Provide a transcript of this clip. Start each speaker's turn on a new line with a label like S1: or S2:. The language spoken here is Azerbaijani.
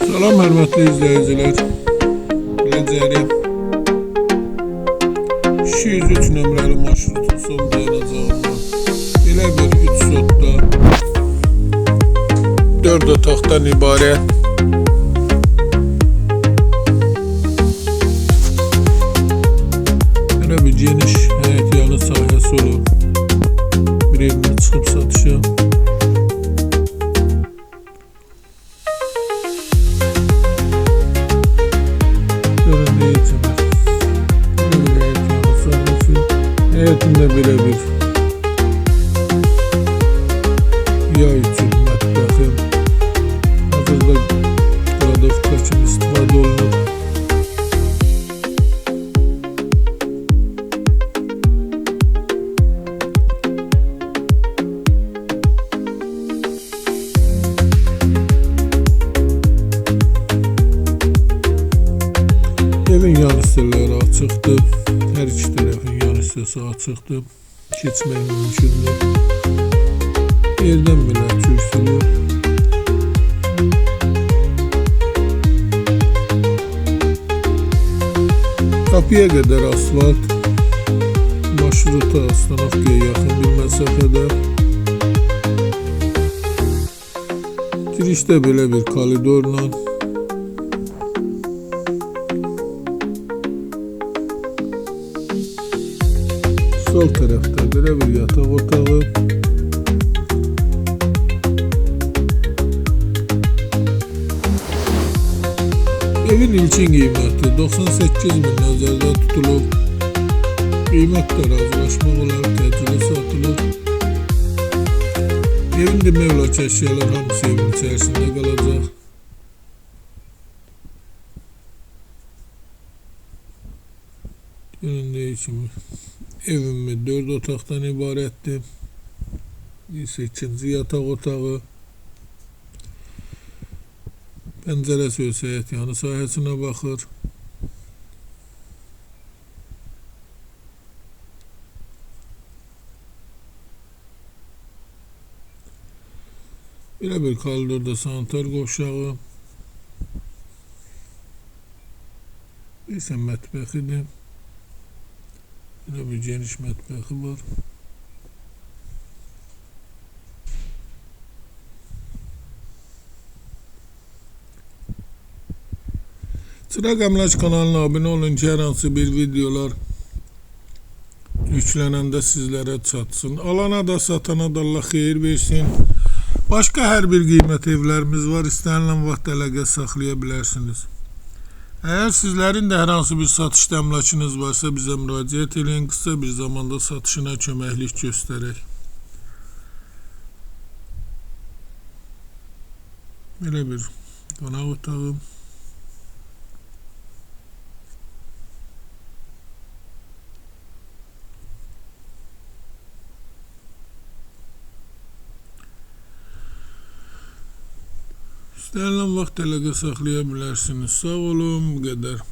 S1: Salam hörmətli izləyicilər. Biləcəyəm 203 nömrəli marşrutun son dayanacağından belə bir 3 sotda 4 otaqdan ibarət belə bir geniş həyət yanı sahəsi olub. Bir evini çıxıb satışa. Həyətində belə bir yay üçün mətbəxim hazırda qadovka kimi istifadə olunur. Evin yan hissələri açıqdır. Hər iki tərəfin yan hissəsi açıqdır. Keçmək mümkündür. Yerdən belə kürsülür. Qapıya qədər asfalt. Marşruta, stanovkaya yaxın bir məsafədə. Girişdə belə bir koridorla sol tərəfdə belə bir yataq otağı, evin ilkin qiyməti 98.000 nəzərdə tutulub. Qiymətlə razılaşmaq olar, təcili satılır. Evin demək olar ki, əşyalar hamısı evin içərisində qalacaq. Göründüyü kimi evimi 4 otaqdan ibarətdir. İsə ikinci yataq otağı. Pəncərəsi öz həyət yanı sahəsinə baxır. Belə bir koridorda sanitar qovşağı. İsə mətbəxidir. Belə bir geniş mətbəxi var. Çıraq Əmlak kanalına abunə olun ki, hər hansı bir videolar yüklənəndə sizlərə çatsın. Alana da satana da Allah xeyir versin. Başqa hər bir qiymət evlərimiz var. İstənilən vaxt əlaqə saxlaya bilərsiniz. Əgər sizlərin də hər hansı bir satış əmlakınız varsa bizə müraciət edin, qısa bir zamanda satışına köməklik göstərək. Belə bir qonaq otağı. İstənilən vaxt əlaqə saxlaya bilərsiniz. Sağ olun, bu qədər.